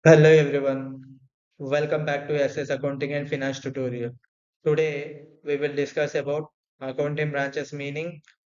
Hello everyone. Welcome back to SS Accounting and Finance tutorial. Today we will discuss about accounting branches meaning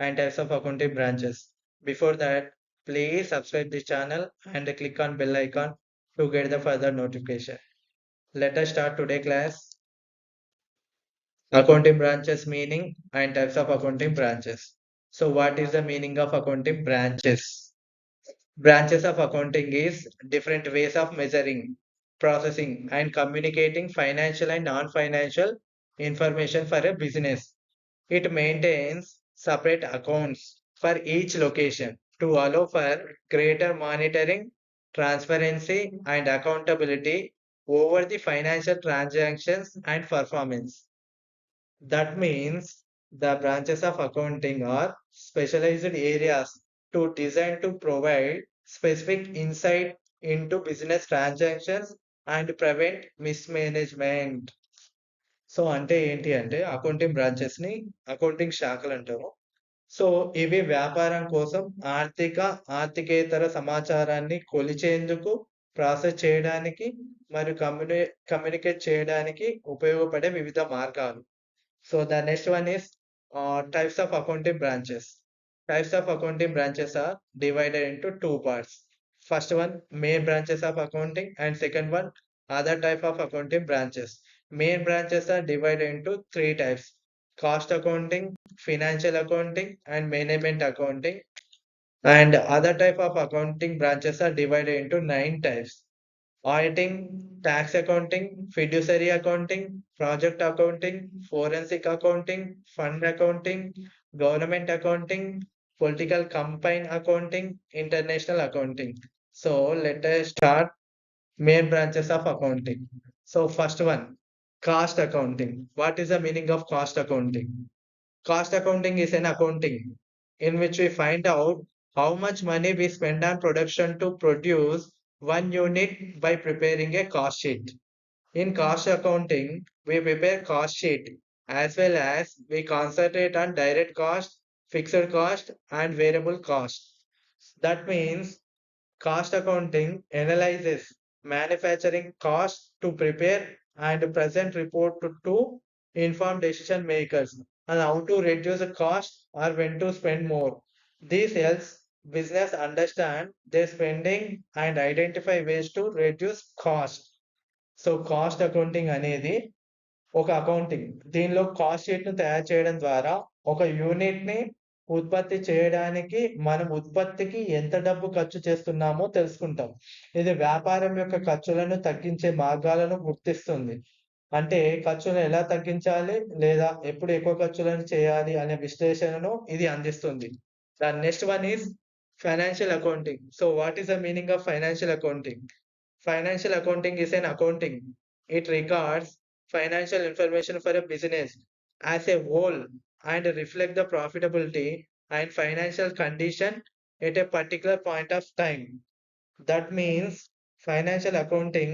and types of accounting branches. Before that, please subscribe this channel and click on bell icon to get the further notification. Let us start today class. Accounting branches meaning and types of accounting branches. So what is the meaning of accounting branches? Branches of accounting is different ways of measuring, processing, and communicating financial and non-financial information for a business. It maintains separate accounts for each location to allow for greater monitoring, transparency, and accountability over the financial transactions and performance. That means the branches of accounting are specialized areas to design to provide specific insight into business transactions and prevent mismanagement. So అంటే ఏంటి అంటే accounting branches ని accounting శాఖలు అంటారు. So ఇవి వ్యాపారం కోసం ఆర్థికేతర సమాచారాన్ని కొలిచేందుకు, ప్రాసెస్ చేయడానికి మరియు కమ్యూనికేట్ చేయడానికి ఉపయోగపడే వివిధ మార్గాలు. So the next one is types of accounting branches. Types of accounting branches are divided into two parts. First one, main branches of accounting, and second one, other type of accounting branches. Main branches are divided into three types: cost accounting, financial accounting, and management accounting. And other type of accounting branches are divided into nine types: auditing, tax accounting, fiduciary accounting, project accounting, forensic accounting, fund accounting, government accounting, political campaign accounting, international accounting. So let us start main branches of accounting. So first one, cost accounting. What is the meaning of cost accounting? Cost accounting is an accounting in which we find out how much money we spend on production to produce one unit by preparing a cost sheet. In cost accounting, we prepare cost sheet as well as we concentrate on direct cost, fixed cost, and variable cost. That means cost accounting analyzes manufacturing costs to prepare and present report to inform decision makers and how to reduce the cost or when to spend more. This helps business understand their spending and identify ways to reduce cost. So cost accounting అనేది ఒక accounting. దీనిలో cost షీట్‌ను తయారు చేయడం ద్వారా ఒక యూనిట్‌ని ఉత్పత్తి చేయడానికి మనం ఉత్పత్తికి ఎంత డబ్బు ఖర్చు చేస్తున్నామో తెలుసుకుంటాం. ఇది వ్యాపారం యొక్క ఖర్చులను తగ్గించే మార్గాలను గుర్తిస్తుంది. అంటే ఖర్చులను ఎలా తగ్గించాలి లేదా ఎప్పుడు ఎక్కువ ఖర్చులను చేయాలి అనే విశ్లేషణను ఇది అందిస్తుంది. The next one is financial accounting. So what is the meaning of financial accounting? Financial accounting is an accounting. It records financial information for a business as a whole and reflect the profitability and financial condition at a particular point of time. That means financial accounting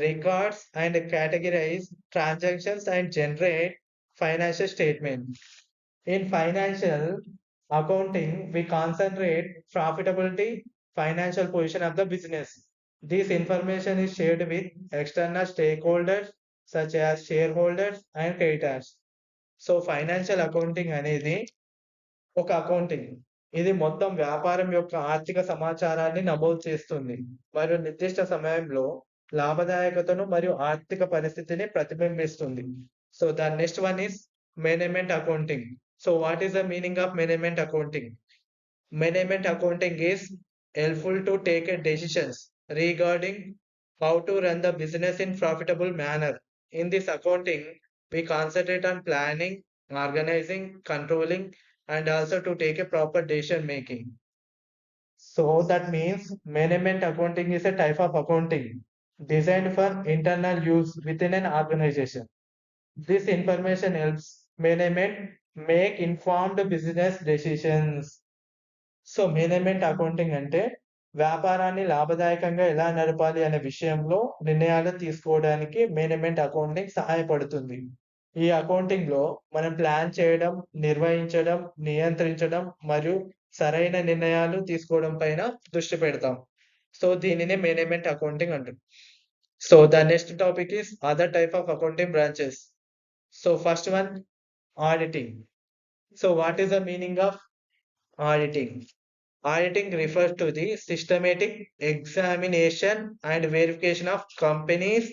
records and categorize transactions and generate financial statements. In financial accounting, we concentrate profitability, financial position of the business. This information is shared with external stakeholders such as shareholders and creditors. So financial accounting అనేది ఒక accounting. ఇది మొత్తం వ్యాపారం యొక్క ఆర్థిక సమాచారాన్ని నమోదు చేస్తుంది మరియు నిర్దిష్ట సమయంలో లాభదాయకతను మరియు ఆర్థిక పరిస్థితిని ప్రతిబింబిస్తుంది. So the next one is management accounting. So what is the meaning of management accounting? Management accounting is helpful to take a decisions regarding how to run the business in profitable manner. In this accounting, we concentrate on planning, organizing, controlling, and also to take a proper decision making. So that means management accounting is a type of accounting designed for internal use within an organization. This information helps management make informed business decisions. So management accounting అంటే వ్యాపారాన్ని లాభదాయకంగా ఎలా నడపాలి అనే విషయంలో నిర్ణయాలు తీసుకోవడానికి management accounting సహాయపడుతుంది. ఈ అకౌంటింగ్ లో మనం ప్లాన్ చేయడం, నిర్వహించడం, నియంత్రించడం మరియు సరైన నిర్ణయాలు తీసుకోవడం పైన దృష్టి పెడతాం. సో దీనినే మేనేజ్మెంట్ అకౌంటింగ్ అంటారు. So the next topic is other type of accounting branches. So first one, auditing. So what is the meaning of auditing? Auditing refers to the systematic examination and verification of companies'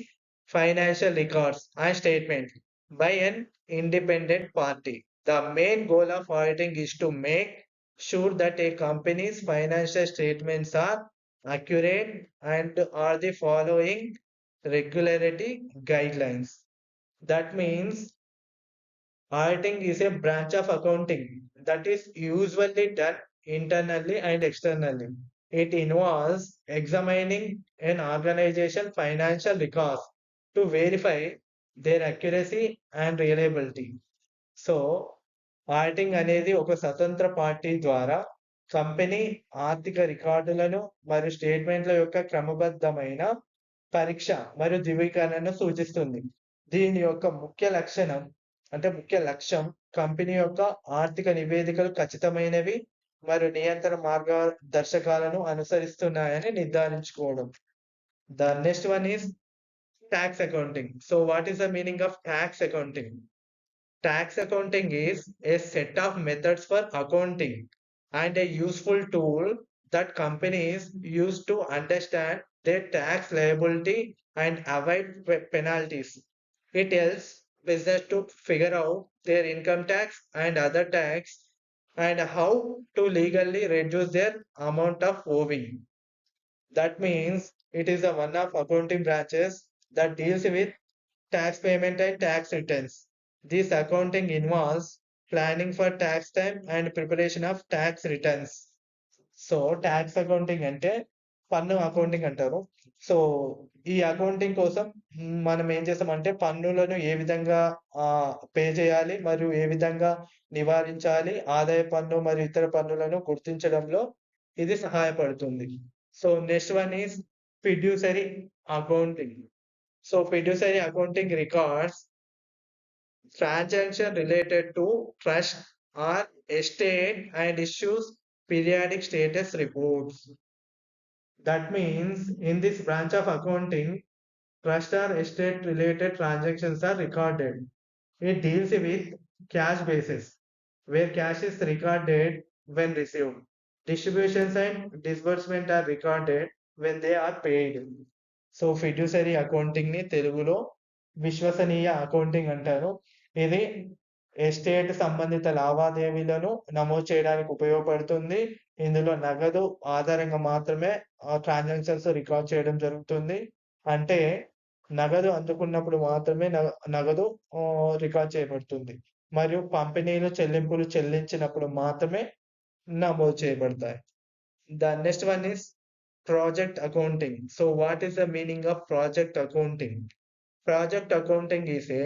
financial records and statements by an independent party. The main goal of auditing is to make sure that a company's financial statements are accurate and are the following regularity guidelines. That means auditing is a branch of accounting that is usually done internally and externally. It involves examining an organization's financial records to verify their accuracy and reliability. So auditing అనేది ఒక స్వతంత్ర party ద్వారా company ఆర్థిక రికార్డులను మరియు స్టేట్మెంట్ల యొక్క క్రమబద్ధమైన పరీక్ష మరియు ధృవీకరణను సూచిస్తుంది. దీని యొక్క ముఖ్య లక్ష్యం కంపెనీ యొక్క ఆర్థిక నివేదికలు ఖచ్చితమైనవి మరియు నియంత్రణ మార్గదర్శకాలను అనుసరిస్తున్నాయని నిర్ధారించుకోవడం. The next one is tax accounting. So what is the meaning of tax accounting? Tax accounting is a set of methods for accounting and a useful tool that companies use to understand their tax liability and avoid penalties. It helps business to figure out their income tax and other tax and how to legally reduce their amount of owing. That means it is the one of accounting branches that deals with tax payment and tax returns. This accounting involves planning for tax time and preparation of tax returns. So tax accounting అంటే పన్ను accounting అంటారు. So ఈ accounting కోసం మనం ఏం చేస్తామంటే పన్నులను ఏ విధంగా పే చేయాలి మరియు ఏ విధంగా నివారించాలి, ఆదాయ పన్ను మరియు ఇతర పన్నులను గుర్తించడంలో ఇది సహాయపడుతుంది. So next one is fiduciary accounting. So fiduciary accounting records transactions related to trust or estate and issues periodic status reports. That means in this branch of accounting, trust or estate related transactions are recorded. It deals with cash basis, where cash is recorded when received. Distributions and disbursement are recorded when they are paid. So fiduciary accounting ని తెలుగులో విశ్వసనీయ accounting అంటారు. ఇది estate సంబంధిత లావాదేవీలను నమోదు చేయడానికి ఉపయోగపడుతుంది. ఇందులో నగదు ఆధారంగా మాత్రమే ట్రాన్సాక్షన్స్ రికార్డ్ చేయడం జరుగుతుంది. అంటే నగదు అందుకున్నప్పుడు మాత్రమే నగదు రికార్డ్ చేయబడుతుంది మరియు పంపిణీలు చెల్లింపులు చెల్లించినప్పుడు మాత్రమే నమోదు చేయబడతాయి. The next one is project accounting. So what is the meaning of project accounting? Project accounting is a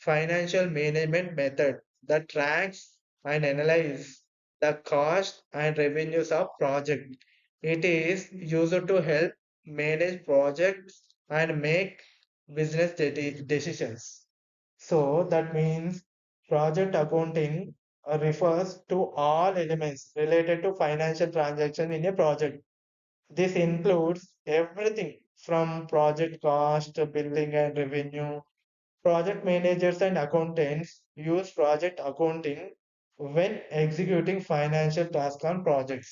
financial management method that tracks and analyzes the cost and revenues of project. It is used to help manage projects and make business decisions. So that means project accounting refers to all elements related to financial transaction in a project. This includes everything from project cost, billing and revenue. Project managers and accountants use project accounting when executing financial tasks on projects.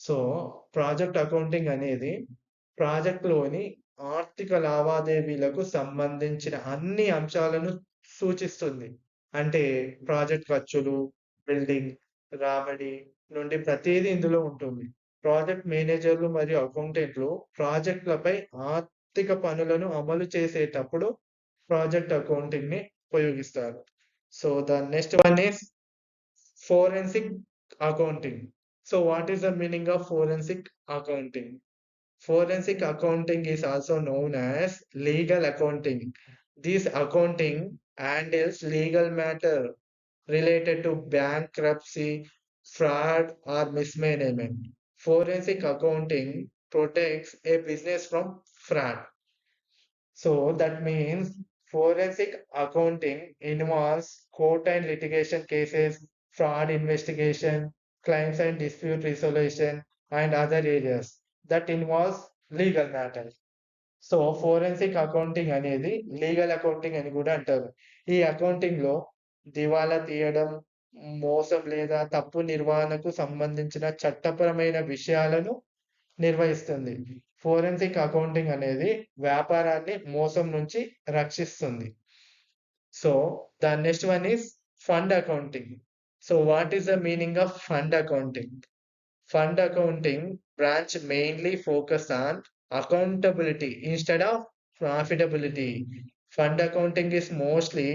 So project accounting అనేది ప్రాజెక్ట్లోని ఆర్థిక లావాదేవీలకు సంబంధించిన అన్ని అంశాలను సూచిస్తుంది. అంటే project ఖర్చులు, building, రాబడి నుండి ప్రతిదీ ఇందులో ఉంటుంది. ప్రాజెక్ట్ మేనేజర్లు మరియు అకౌంటెంట్లు ప్రాజెక్టులపై ఆర్థిక పనులను అమలు చేసేటప్పుడు ప్రాజెక్ట్ అకౌంటింగ్ ని ఉపయోగిస్తారు. So the next one is forensic accounting. So what is the meaning of forensic accounting? Forensic accounting is also known as legal accounting. This accounting handles legal matter related to bankruptcy, fraud or mismanagement. Forensic accounting protects a business from fraud. So that means forensic accounting involves court and litigation cases, fraud investigation, claims and dispute resolution, and other areas. that involves legal matters. So forensic accounting అనేది legal accounting అని కూడా అంటారు. ఈ accounting లో దివాలా తీయడం, మోసం లేదా తప్పు నిర్వహణకు సంబంధించిన చట్టపరమైన విషయాలను నిర్వహిస్తుంది. ఫోరెన్సిక్ అకౌంటింగ్ అనేది వ్యాపారాన్ని మోసం నుంచి రక్షిస్తుంది. So the next one is fund accounting. So what is the meaning of fund accounting? Fund accounting branch mainly focus on accountability instead of profitability. Fund accounting is mostly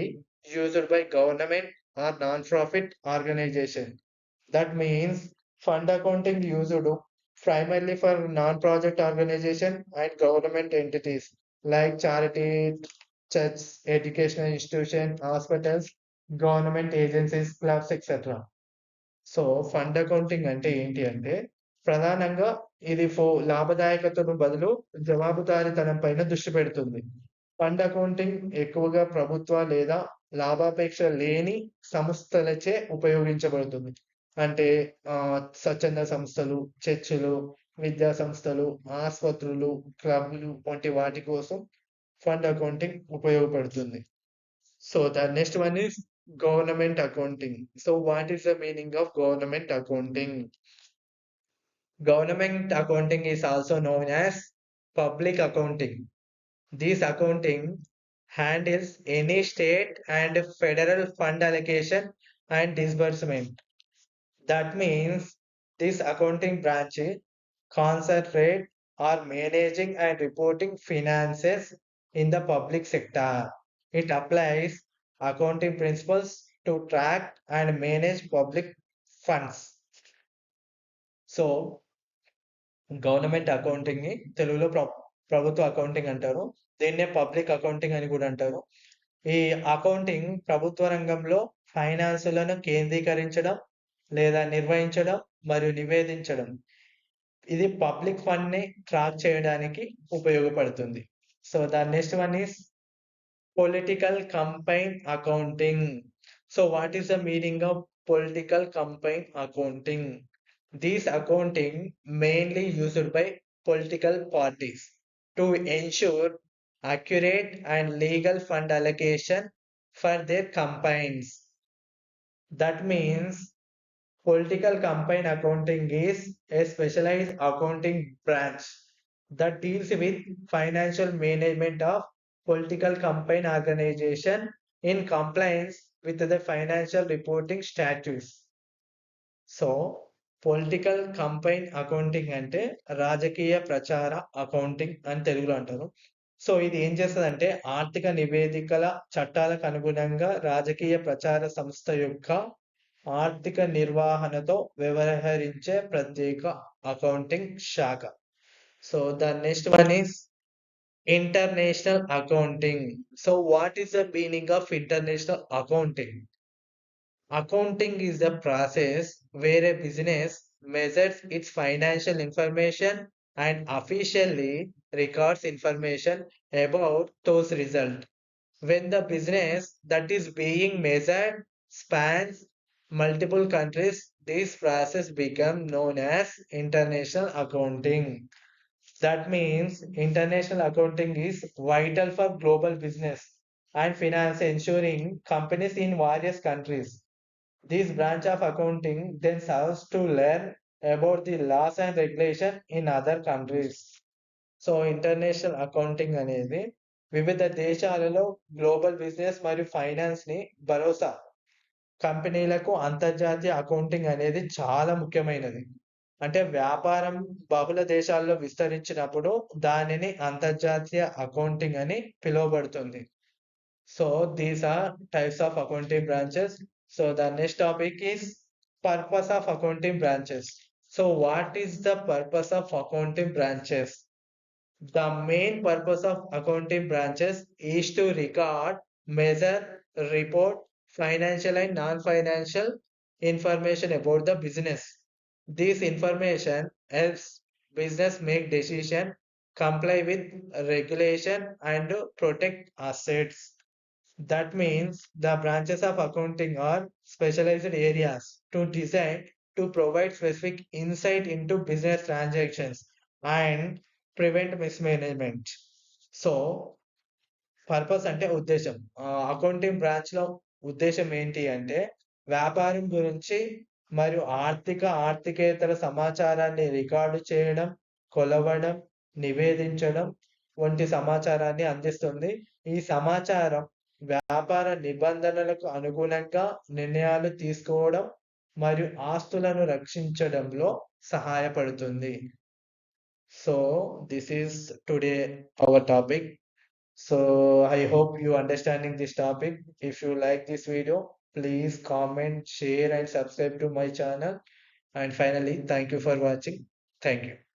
used by government or non-profit organization. That means fund accounting used primarily for non-profit organization and government entities like charity, church, educational institution, hospitals, government agencies, clubs, etc. So fund accounting అంటే ఏంటి అంటే ప్రధానంగా ఇది లాభదాయకతను బదులు జవాబుదారీతనం పైన దృష్టి పెడుతుంది. ఫండ్ అకౌంటింగ్ ఎక్కువగా ప్రభుత్వ లేదా లాభాపేక్ష లేని సంస్థలచే ఉపయోగించబడుతుంది. అంటే స్వచ్ఛంద సంస్థలు, చర్చిలు, విద్యా సంస్థలు, ఆస్పత్రులు, క్లబ్లు వంటి వాటి కోసం ఫండ్ అకౌంటింగ్ ఉపయోగపడుతుంది. So the next one is government accounting. So what is the meaning of government accounting? Government accounting is also known as public accounting. This accounting handles any state and federal fund allocation and disbursement. That means this accounting branch concentrate on managing and reporting finances in the public sector. It applies accounting principles to track and manage public funds. So government accounting ని తెలుగులో ప్రభుత్వ accounting అంటారు. దీన్నే public accounting అని కూడా అంటారు. ఈ accounting ప్రభుత్వ రంగంలో ఫైనాన్సులను కేంద్రీకరించడం లేదా నిర్వహించడం మరియు నివేదించడం. ఇది పబ్లిక్ ఫండ్ ని ట్రాక్ చేయడానికి ఉపయోగపడుతుంది. So the next one is political campaign accounting. So what is the meaning of political campaign accounting? This accounting mainly used by political parties to ensure accurate and legal fund allocation for their campaigns. That means political campaign accounting is a specialized accounting branch that deals with financial management of political campaign organization in compliance with the financial reporting statutes. So political కంపైన్ accounting అంటే రాజకీయ ప్రచార accounting అని తెలుగులో అంటారు. So ఇది ఏం చేస్తుందంటే ఆర్థిక నివేదికల చట్టాలకు అనుగుణంగా రాజకీయ ప్రచార సంస్థ యొక్క ఆర్థిక నిర్వహణతో వ్యవహరించే ప్రత్యేక అకౌంటింగ్ శాఖ. So the next one is international accounting. So what is the meaning of international accounting? Accounting is the process where a business measures its financial information and officially records information about those results. When the business that is being measured spans multiple countries, this process becomes known as international accounting. That means international accounting is vital for global business and finance, ensuring companies in various countries. This branch of accounting then serves to learn about the laws and regulation in other countries. So international accounting అనేది వివిధ దేశాలలో global business మరియు finance ని భరోసా కంపెనీలకు అంతర్జాతీయ accounting అనేది చాలా ముఖ్యమైనది. అంటే వ్యాపారం బహుళ దేశాల్లో విస్తరించినప్పుడు దానిని అంతర్జాతీయ అకౌంటింగ్ అని పిలువబడుతుంది. So these are types of accounting branches. So the next topic is purpose of accounting branches. So what is the purpose of accounting branches? The main purpose of accounting branches is to record, measure, report financial and non-financial information about the business. This information helps business make decision, comply with regulation and protect assets. That means the branches of accounting are specialized areas to design to provide specific insight into business transactions and prevent mismanagement. So purpose అంటే ఉద్దేశం. Accounting బ్రాంచ్‌లో ఉద్దేశ్యం ఏంటి అంటే, వ్యాపారం గురించి మరియు ఆర్థికేతర సమాచారాన్ని రికార్డు చేయడం, కొలవడం, నివేదించడం వంటి సమాచారాన్ని అందిస్తుంది. ఈ సమాచారం వ్యాపార నిబంధనలకు అనుగుణంగా నిర్ణయాలు తీసుకోవడం మరియు ఆస్తులను రక్షించడంలో సహాయపడుతుంది. So, this is today our topic. So I hope you understanding this topic. If you like this video, please comment, share and subscribe to my channel. And finally, thank you for watching. Thank you.